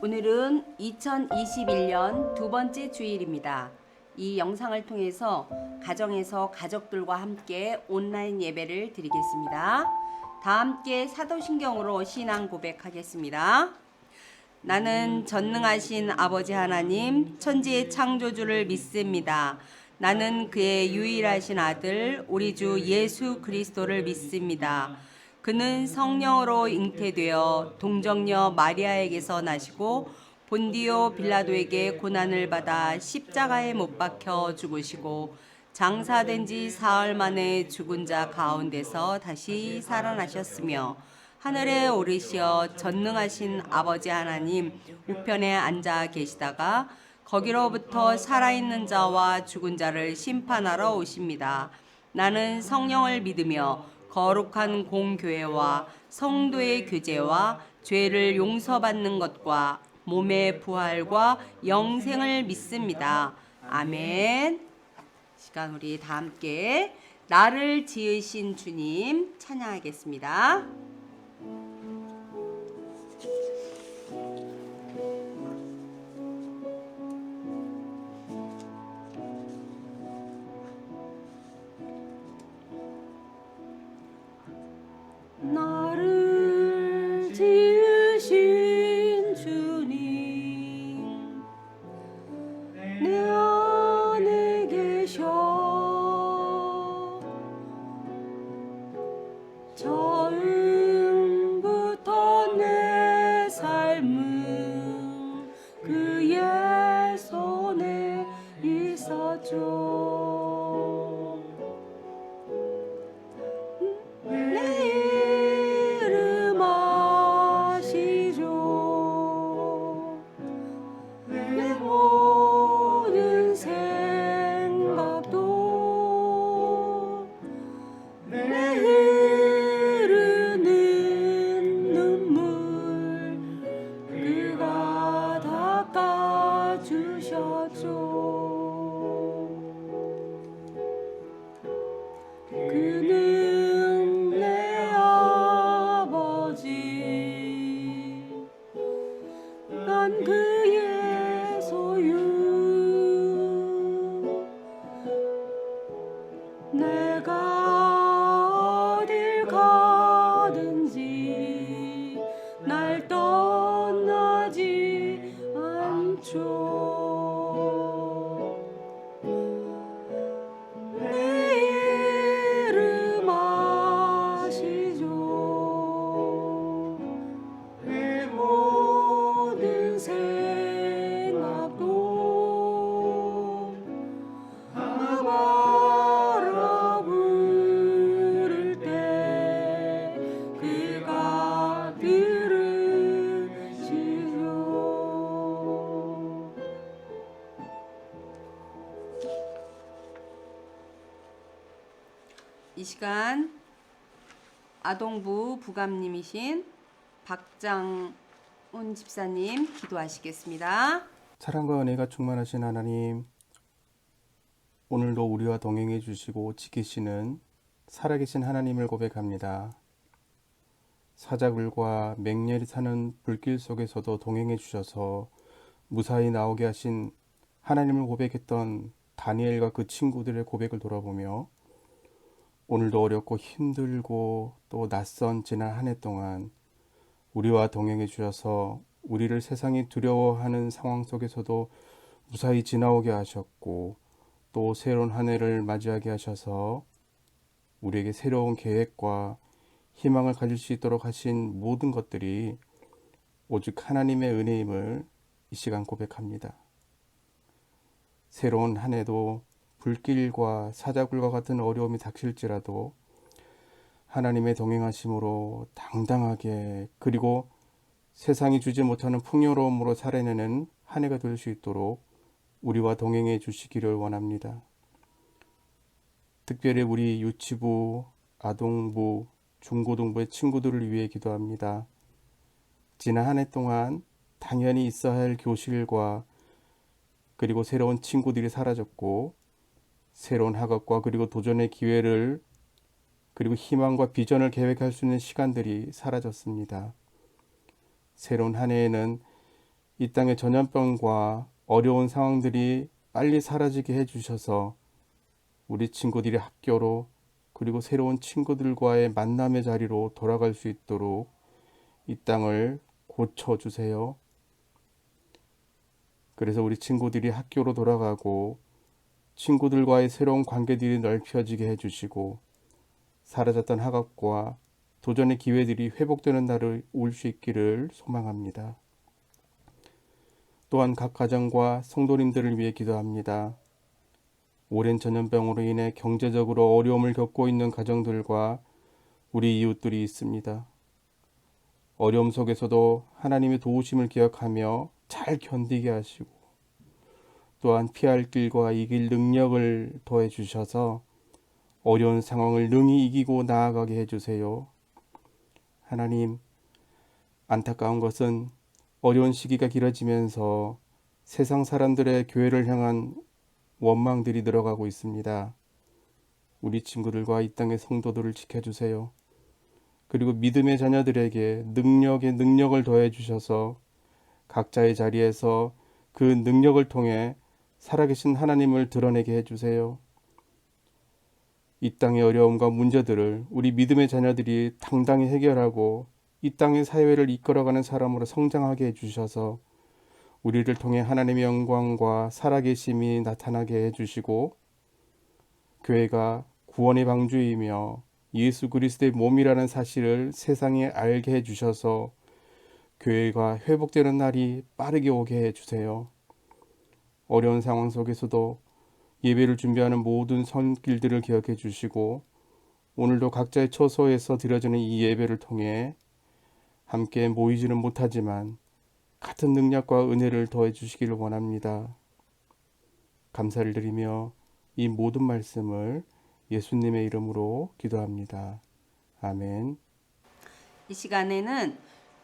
오늘은 2021년 두 번째 주일입니다. 이 영상을 통해서 가정에서 가족들과 함께 온라인 예배를 드리겠습니다. 다 함께 사도신경으로 신앙 고백하겠습니다. 나는 전능하신 아버지 하나님, 천지의 창조주를 믿습니다. 나는 그의 유일하신 아들, 우리 주 예수 그리스도를 믿습니다. 그는 성령으로 잉태되어 동정녀 마리아에게서 나시고 본디오 빌라도에게 고난을 받아 십자가에 못 박혀 죽으시고 장사된 지 사흘 만에 죽은 자 가운데서 다시 살아나셨으며 하늘에 오르시어 전능하신 아버지 하나님 우편에 앉아 계시다가 거기로부터 살아있는 자와 죽은 자를 심판하러 오십니다. 나는 성령을 믿으며 거룩한 공교회와 성도의 교제와 죄를 용서받는 것과 몸의 부활과 영생을 믿습니다. 아멘. 시간 우리 다 함께 나를 지으신 주님 찬양하겠습니다. 나를 지으신 주님 내 안에 계셔 처음부터 내 삶은 그의 손에 있었죠. 그는 내 아버지 난 그의 소유 내가 어딜 가든지 날 떠나지 않죠. 이 시간 아동부 부감님이신 박장훈 집사님 기도하시겠습니다. 사랑과 은혜가 충만하신 하나님, 오늘도 우리와 동행해 주시고 지키시는 살아계신 하나님을 고백합니다. 사자굴과 맹렬히 사는 불길 속에서도 동행해 주셔서 무사히 나오게 하신 하나님을 고백했던 다니엘과 그 친구들의 고백을 돌아보며 오늘도 어렵고 힘들고 또 낯선 지난 한 해 동안 우리와 동행해 주셔서 우리를 세상이 두려워하는 상황 속에서도 무사히 지나오게 하셨고 또 새로운 한 해를 맞이하게 하셔서 우리에게 새로운 계획과 희망을 가질 수 있도록 하신 모든 것들이 오직 하나님의 은혜임을 이 시간 고백합니다. 새로운 한 해도 불길과 사자굴과 같은 어려움이 닥칠지라도 하나님의 동행하심으로 당당하게 그리고 세상이 주지 못하는 풍요로움으로 살아내는 한 해가 될 수 있도록 우리와 동행해 주시기를 원합니다. 특별히 우리 유치부, 아동부, 중고등부의 친구들을 위해 기도합니다. 지난 한 해 동안 당연히 있어야 할 교실과 그리고 새로운 친구들이 사라졌고 새로운 학업과 그리고 도전의 기회를 그리고 희망과 비전을 계획할 수 있는 시간들이 사라졌습니다. 새로운 한 해에는 이 땅의 전염병과 어려운 상황들이 빨리 사라지게 해주셔서 우리 친구들이 학교로 그리고 새로운 친구들과의 만남의 자리로 돌아갈 수 있도록 이 땅을 고쳐주세요. 그래서 우리 친구들이 학교로 돌아가고 친구들과의 새로운 관계들이 넓혀지게 해주시고 사라졌던 학업과 도전의 기회들이 회복되는 날을 올 수 있기를 소망합니다. 또한 각 가정과 성도님들을 위해 기도합니다. 오랜 전염병으로 인해 경제적으로 어려움을 겪고 있는 가정들과 우리 이웃들이 있습니다. 어려움 속에서도 하나님의 도우심을 기억하며 잘 견디게 하시고 또한 피할 길과 이길 능력을 더해 주셔서 어려운 상황을 능히 이기고 나아가게 해주세요. 하나님, 안타까운 것은 어려운 시기가 길어지면서 세상 사람들의 교회를 향한 원망들이 늘어가고 있습니다. 우리 친구들과 이 땅의 성도들을 지켜주세요. 그리고 믿음의 자녀들에게 능력에 능력을 더해 주셔서 각자의 자리에서 그 능력을 통해 살아계신 하나님을 드러내게 해주세요. 이 땅의 어려움과 문제들을 우리 믿음의 자녀들이 당당히 해결하고 이 땅의 사회를 이끌어가는 사람으로 성장하게 해주셔서 우리를 통해 하나님의 영광과 살아계심이 나타나게 해주시고 교회가 구원의 방주이며 예수 그리스도의 몸이라는 사실을 세상에 알게 해주셔서 교회가 회복되는 날이 빠르게 오게 해주세요. 어려운 상황 속에서도 예배를 준비하는 모든 손길들을 기억해 주시고 오늘도 각자의 처소에서 드려지는 이 예배를 통해 함께 모이지는 못하지만 같은 능력과 은혜를 더해 주시기를 원합니다. 감사를 드리며 이 모든 말씀을 예수님의 이름으로 기도합니다. 아멘. 이 시간에는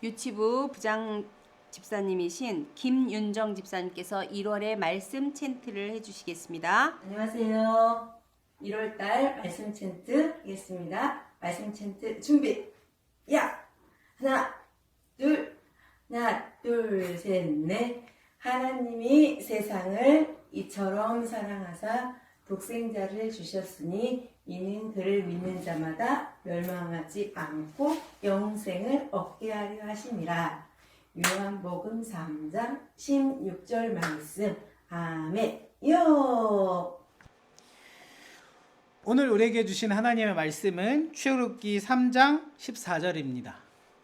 유치부 부장 집사님이신 김윤정 집사님께서 1월의 말씀 챈트를 해주시겠습니다. 안녕하세요. 1월달 말씀 챈트 하겠습니다. 말씀 챈트 준비. 야! 하나, 둘, 셋, 넷. 하나님이 세상을 이처럼 사랑하사 독생자를 주셨으니 이는 그를 믿는 자마다 멸망하지 않고 영생을 얻게 하려 하심이라. 요한복음 3장 16절 말씀. 아멘요. 오늘 우리에게 주신 하나님의 말씀은 출애굽기 3장 14절입니다.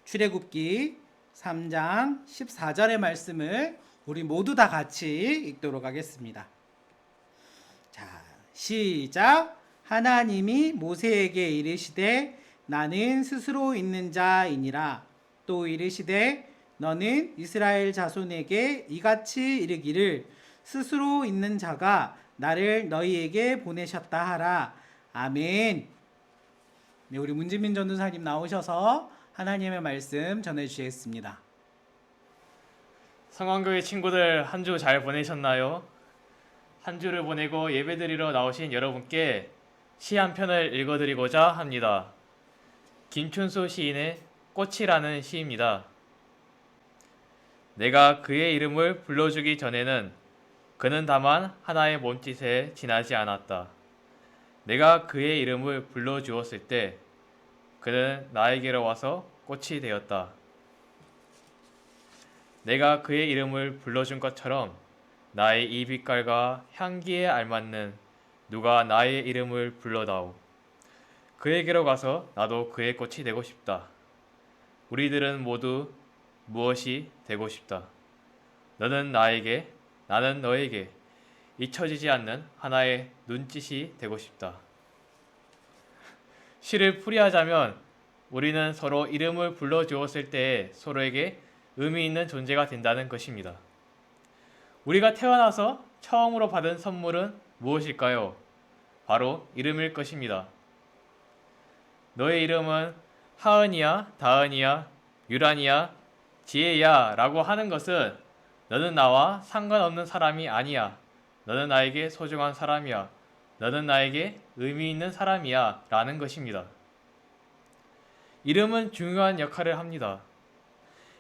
출애굽기 3장 14절의 말씀을 우리 모두 다 같이 읽도록 하겠습니다. 자, 시작. 하나님이 모세에게 이르시되 나는 스스로 있는 자이니라. 또 이르시되 너는 이스라엘 자손에게 이같이 이르기를 스스로 있는 자가 나를 너희에게 보내셨다 하라. 아멘. 네, 우리 문진민 전도사님 나오셔서 하나님의 말씀 전해주시겠습니다. 성황교회 친구들 한 주 잘 보내셨나요? 한 주를 보내고 예배드리러 나오신 여러분께 시 한 편을 읽어드리고자 합니다. 김춘수 시인의 꽃이라는 시입니다. 내가 그의 이름을 불러주기 전에는 그는 다만 하나의 몸짓에 지나지 않았다. 내가 그의 이름을 불러주었을 때 그는 나에게로 와서 꽃이 되었다. 내가 그의 이름을 불러준 것처럼 나의 이 빛깔과 향기에 알맞는 누가 나의 이름을 불러다오. 그에게로 가서 나도 그의 꽃이 되고 싶다. 우리들은 모두 무엇이 되고 싶다. 너는 나에게, 나는 너에게 잊혀지지 않는 하나의 눈짓이 되고 싶다. 시를 풀이하자면 우리는 서로 이름을 불러주었을 때에 서로에게 의미 있는 존재가 된다는 것입니다. 우리가 태어나서 처음으로 받은 선물은 무엇일까요? 바로 이름일 것입니다. 너의 이름은 하은이야, 다은이야, 유란이야, 지혜야 라고 하는 것은 너는 나와 상관없는 사람이 아니야. 너는 나에게 소중한 사람이야. 너는 나에게 의미 있는 사람이야 라는 것입니다. 이름은 중요한 역할을 합니다.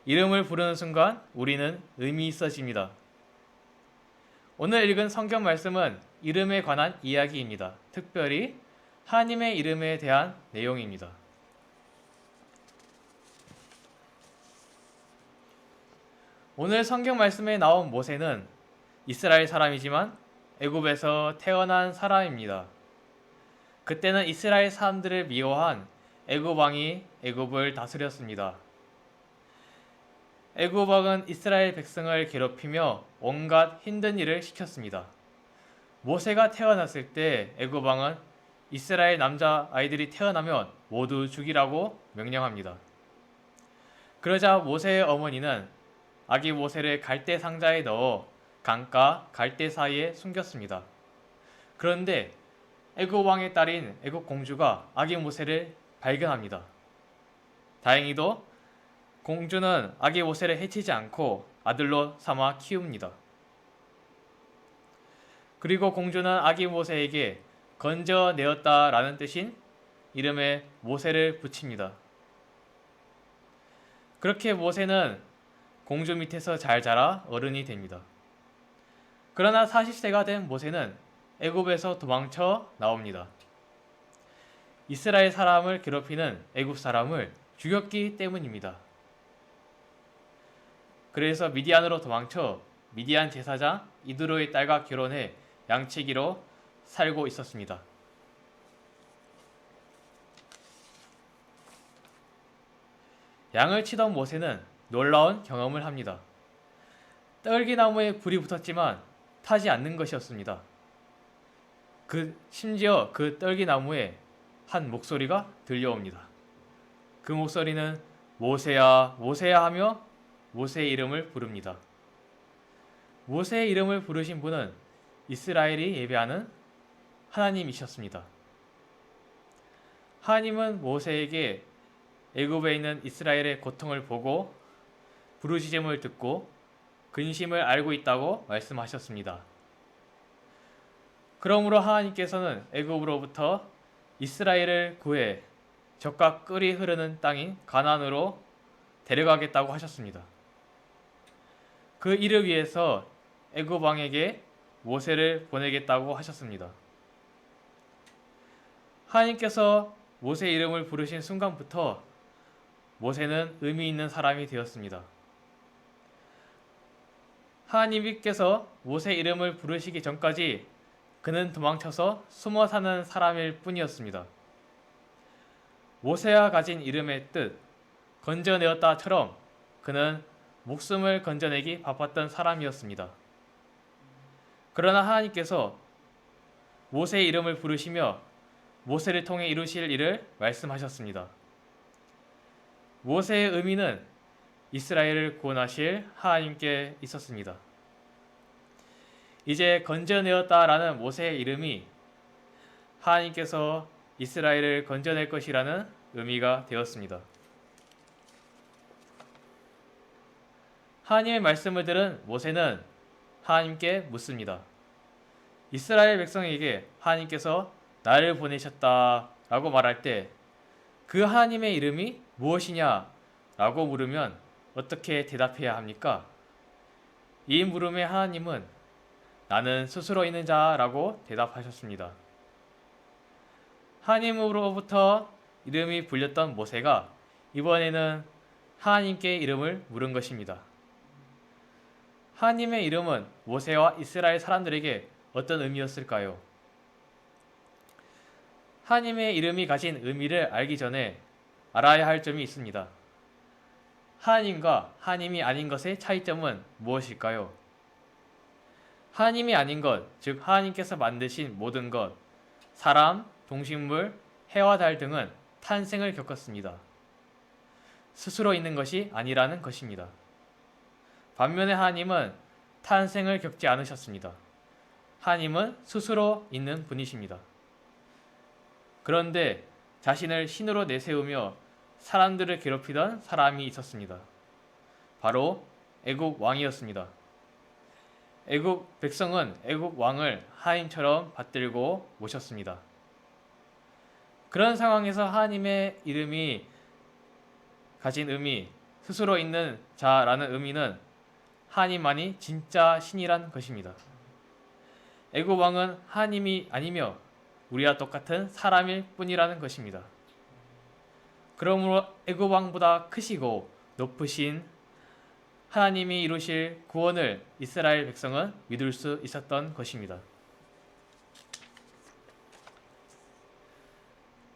이름을 부르는 순간 우리는 의미 있어집니다. 오늘 읽은 성경 말씀은 이름에 관한 이야기입니다. 특별히 하나님의 이름에 대한 내용입니다. 오늘 성경 말씀에 나온 모세는 이스라엘 사람이지만 애굽에서 태어난 사람입니다. 그때는 이스라엘 사람들을 미워한 애굽 왕이 애굽을 다스렸습니다. 애굽 왕은 이스라엘 백성을 괴롭히며 온갖 힘든 일을 시켰습니다. 모세가 태어났을 때 애굽 왕은 이스라엘 남자 아이들이 태어나면 모두 죽이라고 명령합니다. 그러자 모세의 어머니는 아기 모세를 갈대 상자에 넣어 강가 갈대 사이에 숨겼습니다. 그런데 애굽 왕의 딸인 애굽 공주가 아기 모세를 발견합니다. 다행히도 공주는 아기 모세를 해치지 않고 아들로 삼아 키웁니다. 그리고 공주는 아기 모세에게 건져내었다라는 뜻인 이름에 모세를 붙입니다. 그렇게 모세는 공주 밑에서 잘 자라 어른이 됩니다. 그러나 40세가 된 모세는 애굽에서 도망쳐 나옵니다. 이스라엘 사람을 괴롭히는 애굽 사람을 죽였기 때문입니다. 그래서 미디안으로 도망쳐 미디안 제사장 이드로의 딸과 결혼해 양치기로 살고 있었습니다. 양을 치던 모세는 놀라운 경험을 합니다. 떨기나무에 불이 붙었지만 타지 않는 것이었습니다. 심지어 그 떨기나무에 한 목소리가 들려옵니다. 그 목소리는 모세야, 모세야 하며 모세의 이름을 부릅니다. 모세의 이름을 부르신 분은 이스라엘이 예배하는 하나님이셨습니다. 하나님은 모세에게 애굽에 있는 이스라엘의 고통을 보고 부르짖음을 듣고 근심을 알고 있다고 말씀하셨습니다. 그러므로 하나님께서는 애굽으로부터 이스라엘을 구해 젖과 꿀이 흐르는 땅인 가나안으로 데려가겠다고 하셨습니다. 그 일을 위해서 애굽 왕에게 모세를 보내겠다고 하셨습니다. 하나님께서 모세 이름을 부르신 순간부터 모세는 의미 있는 사람이 되었습니다. 하나님께서 모세 이름을 부르시기 전까지 그는 도망쳐서 숨어 사는 사람일 뿐이었습니다. 모세가 가진 이름의 뜻, 건져내었다처럼 그는 목숨을 건져내기 바빴던 사람이었습니다. 그러나 하나님께서 모세의 이름을 부르시며 모세를 통해 이루실 일을 말씀하셨습니다. 모세의 의미는 이스라엘을 구원하실 하나님께 있었습니다. 이제 건져내었다라는 모세의 이름이 하나님께서 이스라엘을 건져낼 것이라는 의미가 되었습니다. 하나님의 말씀을 들은 모세는 하나님께 묻습니다. 이스라엘 백성에게 하나님께서 나를 보내셨다라고 말할 때 그 하나님의 이름이 무엇이냐라고 물으면 어떻게 대답해야 합니까? 이 물음에 하나님은 나는 스스로 있는 자라고 대답하셨습니다. 하나님으로부터 이름이 불렸던 모세가 이번에는 하나님께 이름을 물은 것입니다. 하나님의 이름은 모세와 이스라엘 사람들에게 어떤 의미였을까요? 하나님의 이름이 가진 의미를 알기 전에 알아야 할 점이 있습니다. 하나님과 하나님이 아닌 것의 차이점은 무엇일까요? 하나님이 아닌 것, 즉 하나님께서 만드신 모든 것, 사람, 동식물, 해와 달 등은 탄생을 겪었습니다. 스스로 있는 것이 아니라는 것입니다. 반면에 하나님은 탄생을 겪지 않으셨습니다. 하나님은 스스로 있는 분이십니다. 그런데 자신을 신으로 내세우며 사람들을 괴롭히던 사람이 있었습니다. 바로 애국 왕이었습니다. 애국 백성은 애국 왕을 하나님처럼 받들고 모셨습니다. 그런 상황에서 하나님의 이름이 가진 의미, 스스로 있는 자라는 의미는 하나님만이 진짜 신이란 것입니다. 애굽 왕은 하나님이 아니며 우리와 똑같은 사람일 뿐이라는 것입니다. 그러므로 애굽 왕보다 크시고 높으신 하나님이 이루실 구원을 이스라엘 백성은 믿을 수 있었던 것입니다.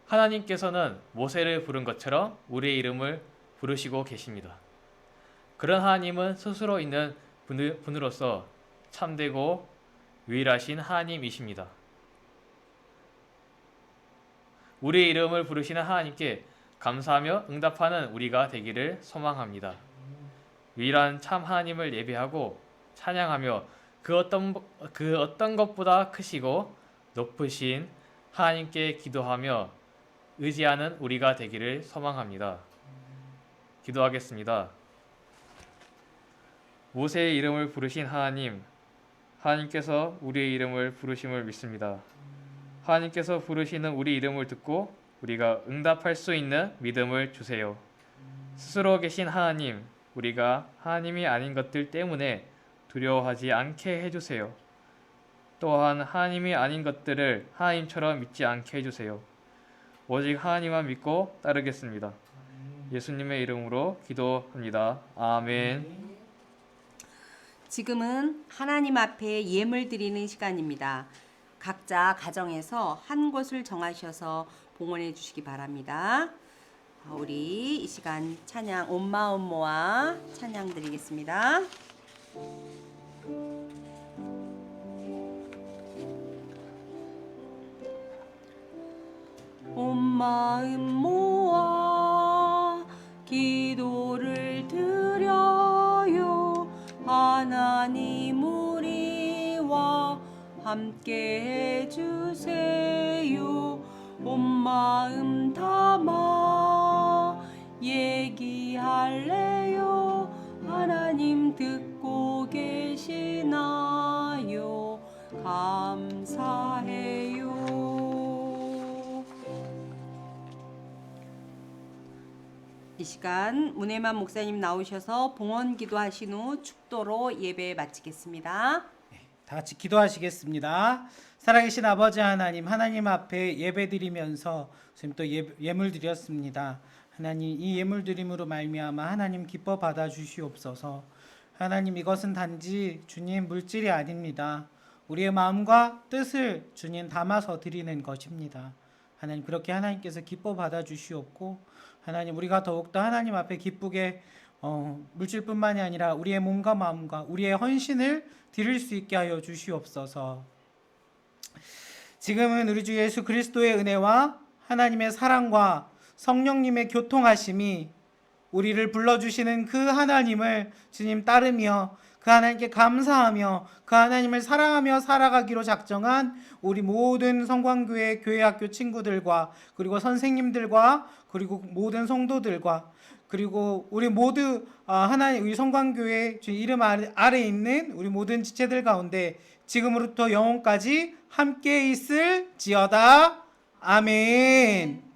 하나님께서는 모세를 부른 것처럼 우리의 이름을 부르시고 계십니다. 그런 하나님은 스스로 있는 분으로서 참되고 유일하신 하나님이십니다. 우리의 이름을 부르시는 하나님께 감사하며 응답하는 우리가 되기를 소망합니다. 유일한 참 하나님을 예배하고 찬양하며 그 어떤 것보다 크시고 높으신 하나님께 기도하며 의지하는 우리가 되기를 소망합니다. 기도하겠습니다. 모세의 이름을 부르신 하나님께서 우리의 이름을 부르심을 믿습니다. 하나님께서 부르시는 우리 이름을 듣고 우리가 응답할 수 있는 믿음을 주세요. 스스로 계신 하나님, 우리가 하나님이 아닌 것들 때문에 두려워하지 않게 해주세요. 또한 하나님이 아닌 것들을 하나님처럼 믿지 않게 해주세요. 오직 하나님만 믿고 따르겠습니다. 예수님의 이름으로 기도합니다. 아멘. 지금은 하나님 앞에 예물 드리는 시간입니다. 각자 가정에서 한 곳을 정하셔서 봉헌해 주시기 바랍니다. 우리 이 시간 찬양 온 마음 모아 찬양 드리겠습니다. 온 마음 모아 기도를 드려요. 하나님 우리와 함께 해주세요. 온 마음 담아 얘기할래요. 하나님 듣고 계시나요? 감사해요. 이 시간 문혜만 목사님 나오셔서 봉헌 기도하신 후 축도로 예배 마치겠습니다. 다 같이 기도하시겠습니다. 살아계신 아버지 하나님, 하나님 앞에 예배드리면서 지금 또 예물 드렸습니다. 하나님, 이 예물 드림으로 말미암아 하나님 기뻐 받아 주시옵소서. 하나님, 이것은 단지 주님 물질이 아닙니다. 우리의 마음과 뜻을 주님 담아서 드리는 것입니다. 하나님, 그렇게 하나님께서 기뻐 받아 주시옵고 하나님, 우리가 더욱더 하나님 앞에 기쁘게 물질뿐만이 아니라 우리의 몸과 마음과 우리의 헌신을 드릴 수 있게 하여 주시옵소서. 지금은 우리 주 예수 그리스도의 은혜와 하나님의 사랑과 성령님의 교통하심이 우리를 불러주시는 그 하나님을 주님 따르며 그 하나님께 감사하며 그 하나님을 사랑하며 살아가기로 작정한 우리 모든 성광교회 교회학교 친구들과 그리고 선생님들과 그리고 모든 성도들과 그리고 우리 모두 하나님 우리 성광교회 주님 이름 아래 있는 우리 모든 지체들 가운데 지금으로부터 영원까지 함께 있을지어다. 아멘.